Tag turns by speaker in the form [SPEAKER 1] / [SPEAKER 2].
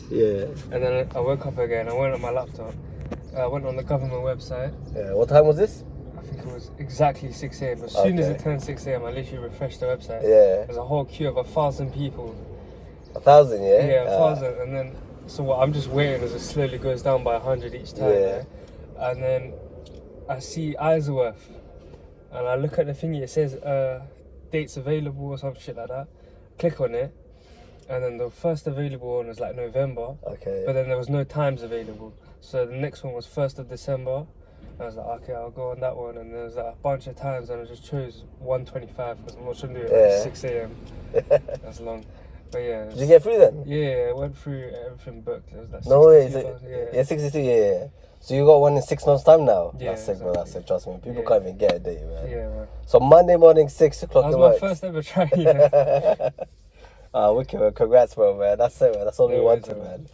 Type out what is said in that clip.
[SPEAKER 1] Yeah.
[SPEAKER 2] And then I woke up again. I went on my laptop. I went on the government website.
[SPEAKER 1] Yeah. What time was this?
[SPEAKER 2] I think it was exactly 6 a.m. As soon as it turned 6 a.m, I literally refreshed the website.
[SPEAKER 1] Yeah.
[SPEAKER 2] There's a whole queue of 1,000 people.
[SPEAKER 1] 1,000, yeah?
[SPEAKER 2] Yeah, 1,000. And then, so what, I'm just waiting as it slowly goes down by 100 each time.
[SPEAKER 1] Yeah.
[SPEAKER 2] And then I see Isleworth. And I look at the thingy, it says dates available or some shit like that. Click on it. And then the first available one was like November.
[SPEAKER 1] Okay.
[SPEAKER 2] But then there was no times available. So the next one was 1st of December. I was like, okay, I'll go on that one. And there was like a bunch of times and I just chose 1:25 because I'm not trying to do it at 6 a.m. That's long. But yeah.
[SPEAKER 1] Did you get through then?
[SPEAKER 2] Yeah, I went through everything booked. It was like
[SPEAKER 1] No way.
[SPEAKER 2] yeah,
[SPEAKER 1] 62, yeah. So you got one in 6 months' time now?
[SPEAKER 2] Yeah,
[SPEAKER 1] That's sick, bro. That's sick. Trust me. People
[SPEAKER 2] Yeah.
[SPEAKER 1] can't even get a day, man.
[SPEAKER 2] Yeah, man.
[SPEAKER 1] So Monday morning, 6 o'clock.
[SPEAKER 2] That was my first ever try. Yeah.
[SPEAKER 1] Wicked, man. Congrats, bro, man. That's it, man. That's all we wanted, man.